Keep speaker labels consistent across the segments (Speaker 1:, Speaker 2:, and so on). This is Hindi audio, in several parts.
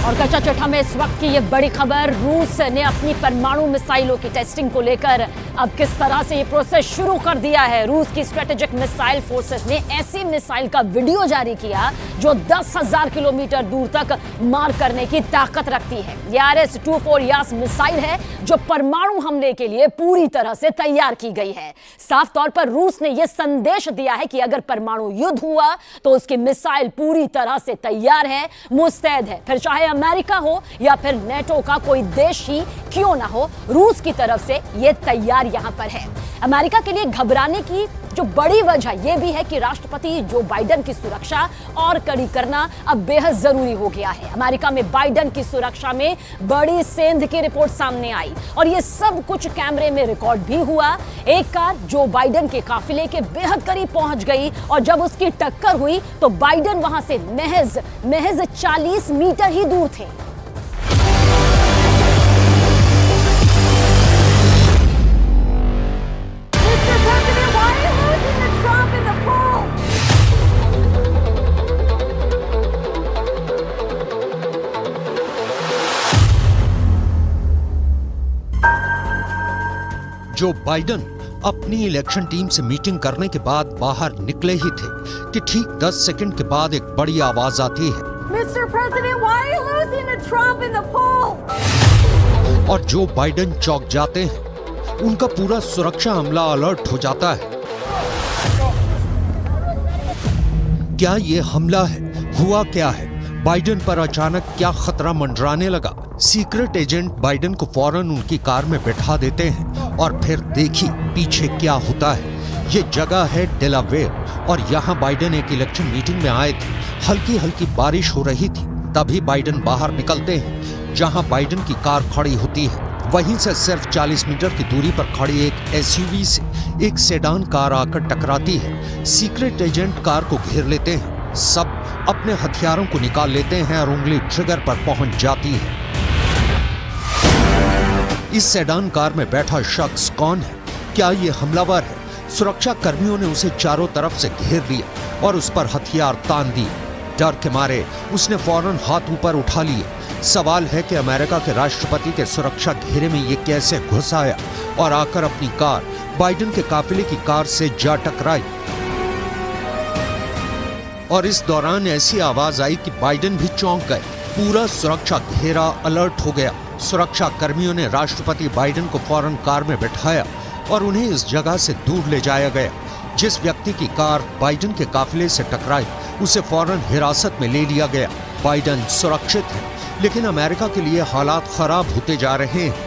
Speaker 1: और कच्चा चिट्ठा में इस वक्त की ये बड़ी खबर, रूस ने अपनी परमाणु मिसाइलों की टेस्टिंग को लेकर अब किस तरह से ये प्रोसेस शुरू कर दिया है। रूस की स्ट्रेटेजिक मिसाइल फोर्सेस ने ऐसी मिसाइल का वीडियो जारी किया जो 10,000 किलोमीटर दूर तक मार करने की ताकत रखती है। ये RS-24 यास मिसाइल है जो परमाणु हमले के लिए पूरी तरह से तैयार की गई है। साफ तौर पर रूस ने यह संदेश दिया है कि अगर परमाणु युद्ध हुआ तो उसकी मिसाइल पूरी तरह से तैयार है, मुस्तैद है। फिर चाहे अमेरिका हो या फिर नेटो का कोई देश ही क्यों ना हो, रूस की तरफ से यह तैयार यहां पर है। अमेरिका के लिए घबराने की जो बड़ी वजह यह भी है कि राष्ट्रपति जो बाइडेन की सुरक्षा और कड़ी करना अब बेहद जरूरी हो गया है। अमेरिका में बाइडेन की सुरक्षा में बड़ी सेंध की रिपोर्ट सामने आई और यह सब कुछ कैमरे में रिकॉर्ड भी हुआ। एक कार जो बाइडेन के काफिले के बेहद करीब पहुंच गई और जब उसकी टक्कर हुई तो बाइडेन वहां से महज 40 मीटर ही दूर थे।
Speaker 2: जो बाइडेन अपनी इलेक्शन टीम से मीटिंग करने के बाद बाहर निकले ही थे कि ठीक 10 सेकंड के बाद एक बड़ी आवाज आती है,
Speaker 3: Mr. President, why are you losing to Trump in the poll?
Speaker 2: और जो बाइडेन चौंक जाते हैं, उनका पूरा सुरक्षा अमला अलर्ट हो जाता है। क्या ये हमला है? हुआ क्या है? बाइडेन पर अचानक क्या खतरा मंडराने लगा? सीक्रेट एजेंट बाइडेन को फौरन उनकी कार में बैठा देते हैं और फिर देखिए पीछे क्या होता है। ये जगह है डेलावेयर और यहाँ बाइडेन एक इलेक्शन मीटिंग में आए थे। हल्की हल्की बारिश हो रही थी, तभी बाइडेन बाहर निकलते हैं। जहाँ बाइडेन की कार खड़ी होती है वहीं से सिर्फ 40 मीटर की दूरी पर खड़ी एक SUV से एक सेडान कार आकर टकराती है। सीक्रेट एजेंट कार को घेर लेते हैं, सब अपने हथियारों को निकाल लेते हैं और उंगली ट्रिगर पर पहुंच जाती है। इस सेडान कार में बैठा शख्स कौन है? क्या ये हमलावर है? सुरक्षा कर्मियों ने उसे चारों तरफ से घेर लिया और उस पर हथियार तान दिए। डर के मारे उसने फौरन हाथ ऊपर उठा लिए। सवाल है कि अमेरिका के राष्ट्रपति के सुरक्षा घेरे में ये कैसे घुस आया और आकर अपनी कार बाइडेन के काफिले की कार से जा टकराई। और इस दौरान ऐसी आवाज आई कि बाइडेन भी चौंक गए। पूरा सुरक्षा घेरा अलर्ट हो गया। सुरक्षा कर्मियों ने राष्ट्रपति बाइडेन को फौरन कार में बैठाया और उन्हें इस जगह से दूर ले जाया गया। जिस व्यक्ति की कार बाइडेन के काफिले से टकराई उसे फौरन हिरासत में ले लिया गया। बाइडेन सुरक्षित है, लेकिन अमेरिका के लिए हालात खराब होते जा रहे हैं।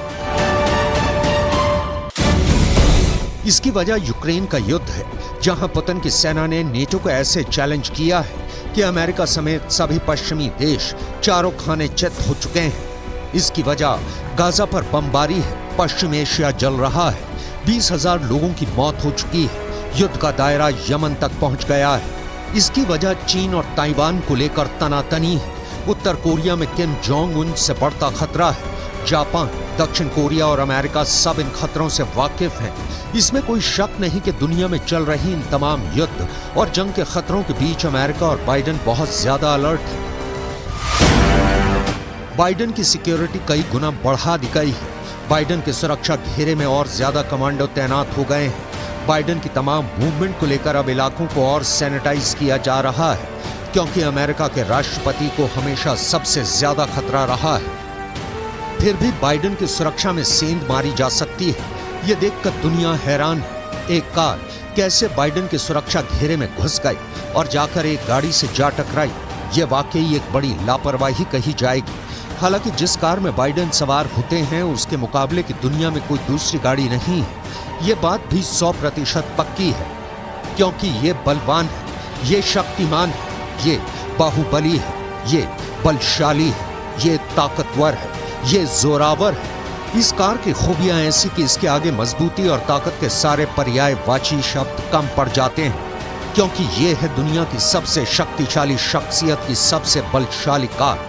Speaker 2: इसकी वजह यूक्रेन का युद्ध है, जहां पुतिन की सेना ने नेटो को ऐसे चैलेंज किया है कि अमेरिका समेत सभी पश्चिमी देश चारों खाने चित हो चुके हैं। इसकी वजह गाजा पर बमबारी है। पश्चिम एशिया जल रहा है। 20,000 लोगों की मौत हो चुकी है। युद्ध का दायरा यमन तक पहुंच गया है। इसकी वजह चीन और ताइवान को लेकर तनातनी है। उत्तर कोरिया में किम जोंग उन से बढ़ता खतरा है। जापान, दक्षिण कोरिया और अमेरिका सब इन खतरों से वाकिफ हैं। इसमें कोई शक नहीं कि दुनिया में चल रही इन तमाम युद्ध और जंग के खतरों के बीच अमेरिका और बाइडेन बहुत ज्यादा अलर्ट है। बाइडेन की सिक्योरिटी कई गुना बढ़ा दी गई है। बाइडेन के सुरक्षा घेरे में और ज्यादा कमांडो तैनात हो गए हैं। बाइडेन की तमाम मूवमेंट को लेकर अब इलाकों को और सैनिटाइज किया जा रहा है, क्योंकि अमेरिका के राष्ट्रपति को हमेशा सबसे ज्यादा खतरा रहा है। फिर भी बाइडेन की सुरक्षा में सेंध मारी जा सकती है। ये देखकर दुनिया हैरान है। एक कार कैसे बाइडेन के सुरक्षा घेरे में घुस गई और जाकर एक गाड़ी से जा टकराई। ये वाकई एक बड़ी लापरवाही कही जाएगी। हालांकि जिस कार में बाइडेन सवार होते हैं उसके मुकाबले की दुनिया में कोई दूसरी गाड़ी नहीं है। ये बात भी 100% पक्की है, क्योंकि ये बलवान है, ये शक्तिमान है, ये बाहुबली है, ये बलशाली है, ये ताकतवर है, ये जोरावर है। इस कार की खूबियां ऐसी कि इसके आगे मजबूती और ताकत के सारे पर्यायवाची शब्द कम पड़ जाते हैं, क्योंकि ये है दुनिया की सबसे शक्तिशाली शख्सियत की सबसे बलशाली कार।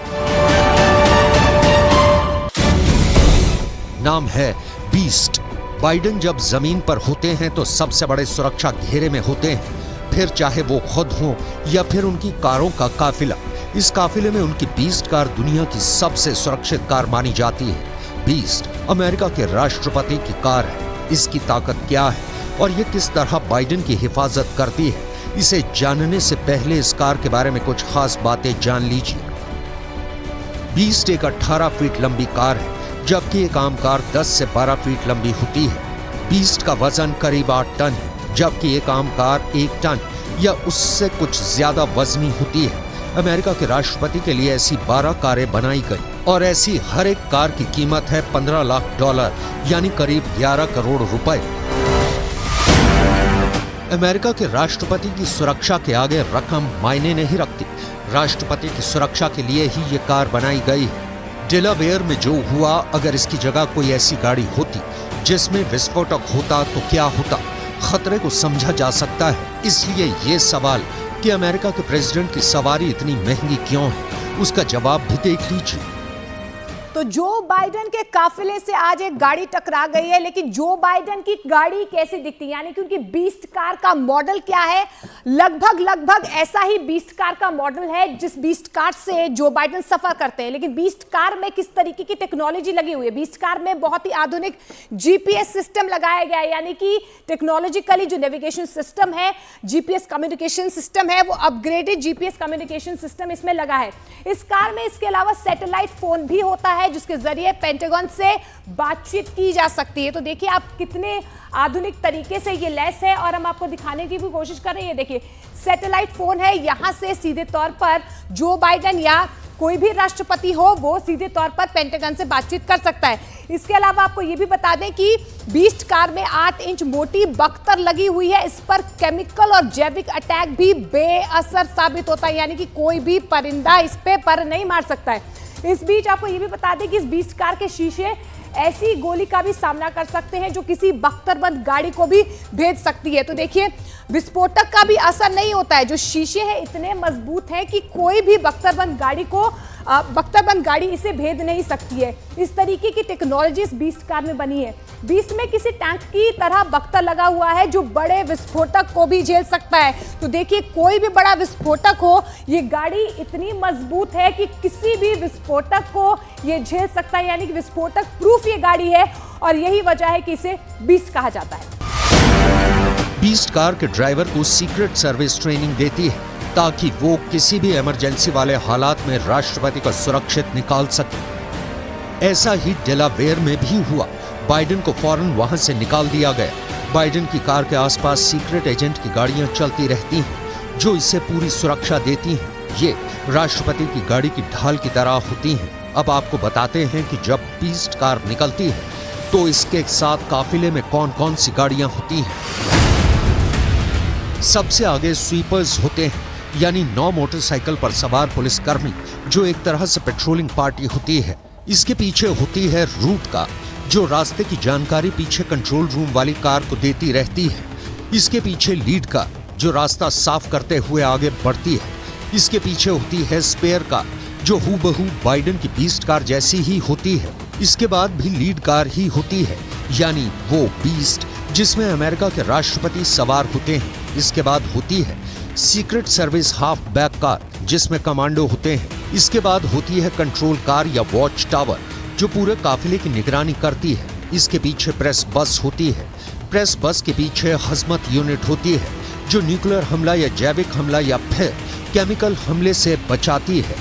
Speaker 2: नाम है बीस्ट। बाइडेन जब जमीन पर होते हैं तो सबसे बड़े सुरक्षा घेरे में होते हैं, फिर चाहे वो खुद हो या फिर उनकी कारों का काफिला। इस काफिले में उनकी बीस्ट कार दुनिया की सबसे सुरक्षित कार मानी जाती है। बीस्ट अमेरिका के राष्ट्रपति की कार है। इसकी ताकत क्या है और ये किस तरह बाइडेन की हिफाजत करती है, इसे जानने से पहले इस कार के बारे में कुछ खास बातें जान लीजिए। बीस्ट एक 18 फीट लंबी कार है, जबकि एक आम कार 10 से 12 फीट लंबी होती है। बीस्ट का वजन करीब 8 टन है, जबकि एक आम कार 1 टन या उससे कुछ ज्यादा वजनी होती है। अमेरिका के राष्ट्रपति के लिए ऐसी 12 कारें बनाई गई और ऐसी हर एक कार की कीमत है $15 लाख, यानी करीब 11 करोड़ रुपए। अमेरिका के राष्ट्रपति की सुरक्षा के आगे रकम मायने नहीं रखती। राष्ट्रपति की सुरक्षा के लिए ही ये कार बनाई गई है। डेलावेयर में जो हुआ, अगर इसकी जगह कोई ऐसी गाड़ी होती जिसमें विस्फोटक होता तो क्या होता? खतरे को समझा जा सकता है। इसलिए ये सवाल कि अमेरिका के प्रेसिडेंट की सवारी इतनी महंगी क्यों है, उसका जवाब भी देख लीजिए।
Speaker 4: तो जो बाइडेन के काफिले से आज एक गाड़ी टकरा गई है, लेकिन जो बाइडेन की गाड़ी कैसी दिखती है, यानी कि उनकी बीस्ट कार का मॉडल क्या है? लगभग ऐसा ही बीस्ट कार का मॉडल है जिस बीस्ट कार से जो बाइडेन सफर करते हैं। लेकिन बीस्ट कार में किस तरीके की टेक्नोलॉजी लगी हुई है? बीस्ट कार में बहुत ही आधुनिक जीपीएस सिस्टम लगाया गया है, यानी कि टेक्नोलॉजिकली जो नेविगेशन सिस्टम है, जीपीएस कम्युनिकेशन सिस्टम है, वो अपग्रेडेड जीपीएस कम्युनिकेशन सिस्टम इसमें लगा है। इस कार में इसके अलावा सैटेलाइट फोन भी होता है जिसके जरिए पेंटागन से बातचीत की जा सकती है। तो देखिए आप कितने आधुनिक तरीके से ये लैस है, और हम आपको दिखाने की भी कोशिश कर रहे हैं। देखिए सैटेलाइट फोन है, यहां से सीधे तौर पर जो बाइडेन या कोई भी राष्ट्रपति हो वो सीधे तौर पर पेंटागन से बातचीत कर सकता है। इसके अलावा आपको ये भी बता दें कि बीस्ट कार में 8 इंच मोटी बख्तर लगी हुई है। इस पर केमिकल और जैविक अटैक भी बेअसर साबित होता है, यानी कि कोई भी परिंदा इस पे पर नहीं मार सकता है। इस बीच आपको ये भी बता दें कि इस बीस्ट कार के शीशे ऐसी गोली का भी सामना कर सकते हैं जो किसी बख्तरबंद गाड़ी को भी भेद सकती है। तो देखिए विस्फोटक का भी असर नहीं होता है। जो शीशे हैं इतने मजबूत हैं कि कोई भी बख्तरबंद गाड़ी इसे भेद नहीं सकती है। इस तरीके की टेक्नोलॉजी इस बीस्ट कार में बनी है। बीस्ट में किसी टैंक की तरह बख्तर लगा हुआ है जो बड़े विस्फोटक को भी झेल सकता है। तो देखिए कोई भी बड़ा विस्फोटक हो, ये गाड़ी इतनी मजबूत है कि किसी भी विस्फोटक को ये झेल सकता है, यानी कि विस्फोटक प्रूफ ये गाड़ी है, और यही वजह है कि इसे बीस्ट कहा जाता है।
Speaker 2: बीस्ट कार के ड्राइवर को सीक्रेट सर्विस ट्रेनिंग देती है ताकि वो किसी भी इमरजेंसी वाले हालात में राष्ट्रपति को सुरक्षित निकाल सके। ऐसा ही डेलावेयर में भी हुआ। बाइडेन को फौरन वहां से निकाल दिया गया। बाइडेन की कार के आसपास सीक्रेट एजेंट की गाड़ियां चलती रहती हैं जो इसे पूरी सुरक्षा देती हैं। ये राष्ट्रपति की गाड़ी की ढाल की तरह होती हैं। अब आपको बताते हैं कि जब बीस्ट कार निकलती है तो इसके साथ काफिले में कौन कौन सी गाड़ियां होती हैं। सबसे आगे स्वीपर्स होते हैं, यानी 9 मोटरसाइकिल पर सवार पुलिसकर्मी जो एक तरह से पेट्रोलिंग पार्टी होती है। इसके पीछे होती है रूट कार, जो रास्ते की जानकारी पीछे कंट्रोल रूम वाली कार को देती रहती है। इसके पीछे लीड कार जो रास्ता साफ करते हुए आगे बढ़ती है। इसके पीछे होती है स्पेयर कार जो हूबहू बाइडेन की बीस्ट कार जैसी ही होती है। इसके बाद भी लीड कार ही होती है, यानी वो बीस्ट जिसमें अमेरिका के राष्ट्रपति सवार होते हैं। इसके बाद होती है secret service half back car जिसमें कमांडो होते हैं। इसके बाद होती है कंट्रोल कार या वॉच टावर जो पूरे काफिले की निगरानी करती है। इसके पीछे प्रेस बस होती है। प्रेस बस के पीछे हजमत यूनिट होती है जो न्यूक्लियर हमला या जैविक हमला या फिर केमिकल हमले से बचाती है।